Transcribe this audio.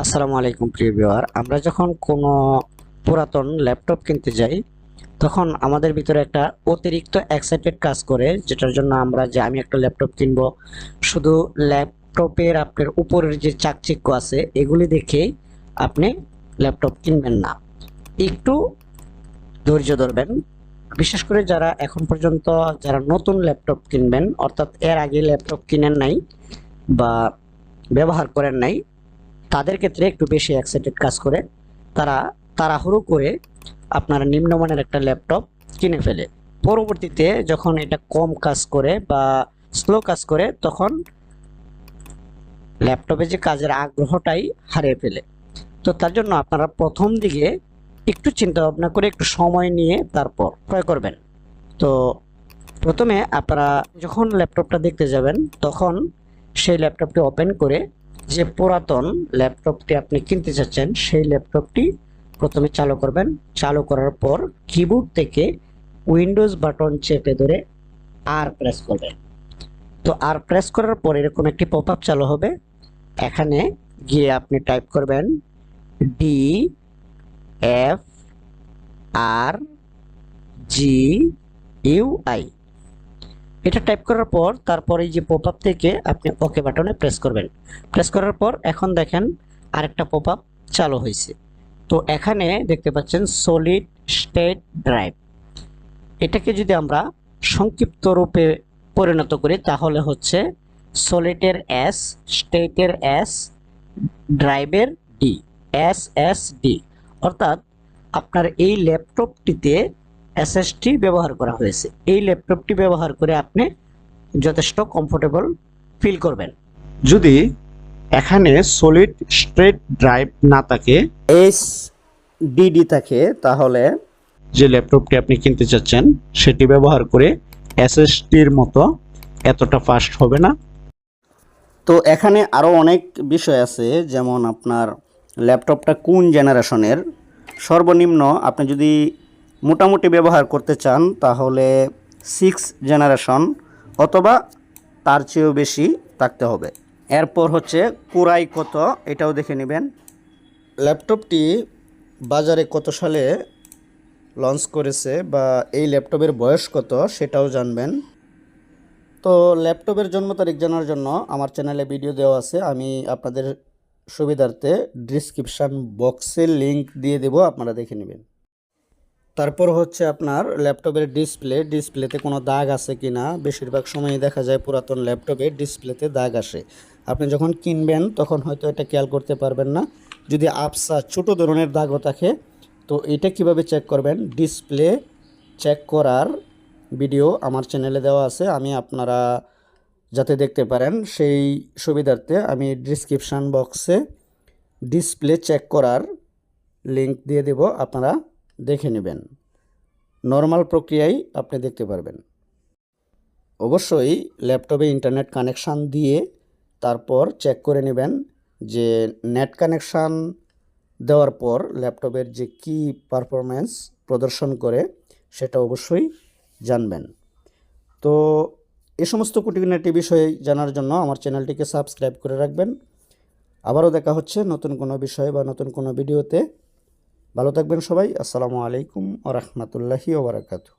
আসসালামু আলাইকুম প্রিয় ভিউয়ার। আমরা যখন কোনো পুরাতন ল্যাপটপ কিনতে যাই তখন আমাদের ভিতরে একটা অতিরিক্ত এক্সাইটেড কাজ করে, যেটার জন্য আমি একটা ল্যাপটপ কিনবো। শুধু ল্যাপটপের আপনার উপরের যে চাকচিক্য আছে এগুলি দেখেই আপনি ল্যাপটপ কিনবেন না। একটু ধৈর্য ধরবেন। বিশেষ করে যারা এখন পর্যন্ত যারা নতুন ল্যাপটপ কিনবেন, অর্থাৎ এর আগে ল্যাপটপ কিনেন নাই বা ব্যবহার করেন নাই, তাদের ক্ষেত্রে একটু বেশি এক্সাইটেড কাজ করে। তারা তাড়াহুড়ো করে আপনার নিম্নমানের একটা ল্যাপটপ কিনে ফেলে। পরবর্তীতে যখন এটা কম কাজ করে বা স্লো কাজ করে তখন ল্যাপটপে যে কাজের আগ্রহটাই হারিয়ে ফেলে। তো তার জন্য আপনারা প্রথম দিকে একটু চিন্তা ভাবনা করে একটু সময় নিয়ে তারপর ক্রয় করবেন। তো প্রথমে আপনারা যখন ল্যাপটপটা দেখতে যাবেন তখন সেই ল্যাপটপটি ওপেন করে যে পুরাতন ল্যাপটপটি আপনি কিনতে চাচ্ছেন সেই ল্যাপটপটি প্রথমে চালু করবেন। চালু করার পর কিবোর্ড থেকে উইন্ডোজ বাটন চেপে ধরে আর প্রেস করবেন। তো আর প্রেস করার পর এরকম একটি পপআপ চালু হবে। এখানে গিয়ে আপনি টাইপ করবেন DFRGUI। এটা টাইপ করার পর তারপরে যে পপআপ থেকে আপনি ওকে বাটনে প্রেস করবেন। প্রেস করার পর এখন দেখেন আরেকটা পপআপ চালু হয়েছে। তো এখানে দেখতে পাচ্ছেন সলিড স্টেট ড্রাইভ। এটাকে যদি আমরা সংক্ষিপ্ত রূপে পরিণত করি তাহলে হচ্ছে সলিডের এস, স্টেটের এস, ড্রাইভের ডি, SSD। অর্থাৎ আপনার এই ল্যাপটপটিতে SSD ব্যবহার করা হয়েছে। এই ল্যাপটপটি ব্যবহার করে আপনি যথেষ্ট কমফোর্টেবল ফিল করবেন। যদি এখানে সলিড স্টেট ড্রাইভ না থাকে, SDD থাকে, তাহলে যে ল্যাপটপটি আপনি কিনতে চাচ্ছেন সেটি ব্যবহার করে SSDর মতো এতটা ফাস্ট হবে না। তো এখানে আরও অনেক বিষয় আছে, যেমন আপনার ল্যাপটপটা কোন জেনারেশনের। সর্বনিম্ন আপনি যদি মোটামুটি ব্যবহার করতে চান তাহলে 6 জেনারেশন অথবা তার চেয়েও বেশি থাকতে হবে। এরপর হচ্ছে কোরাই কত, এটাও দেখে নেবেন। ল্যাপটপটি বাজারে কত সালে লঞ্চ করেছে বা এই ল্যাপটপের বয়স কত সেটাও জানবেন। তো ল্যাপটপের জন্ম তারিখ জানার জন্য আমার চ্যানেলে ভিডিও দেওয়া আছে, আমি আপনাদের সুবিধার্থে ডিসক্রিপশান বক্সে লিংক দিয়ে দেব, আপনারা দেখে নেবেন। তারপর হচ্ছে আপনার ল্যাপটপের ডিসপ্লেতে কোনো দাগ আছে কি না। বেশিরভাগ সময়ই দেখা যায় পুরাতন ল্যাপটপে ডিসপ্লেতে দাগ আসে। আপনি যখন কিনবেন তখন হয়তো এটা খেয়াল করতে পারবেন না। যদি আবসা ছোটো ধরনের দাগও থাকে, তো এটা কিভাবে চেক করবেন, ডিসপ্লে চেক করার ভিডিও আমার চ্যানেলে দেওয়া আছে, আমি আপনারা যাতে দেখতে পারেন সেই সুবিধার্থে আমি ডিসক্রিপশান বক্সে ডিসপ্লে চেক করার লিংক দিয়ে দেব, আপনারা দেখে নেবেন। নর্মাল প্রক্রিয়ায় আপনি দেখতে পারবেন। অবশ্যই ল্যাপটপে ইন্টারনেট কানেকশান দিয়ে তারপর চেক করে নেবেন যে নেট কানেকশান দেওয়ার পর ল্যাপটপের যে কি পারফরম্যান্স প্রদর্শন করে সেটা অবশ্যই জানবেন। তো এ সমস্ত খুঁটিনাটি বিষয় জানার জন্য আমার চ্যানেলটিকে সাবস্ক্রাইব করে রাখবেন। আবারও দেখা হচ্ছে নতুন কোনো বিষয় বা নতুন কোনো ভিডিওতে। ভালো থাকবেন সবাই। আসসালামু আলাইকুম ওয়া রাহমাতুল্লাহি ওয়া বারাকাতুহু।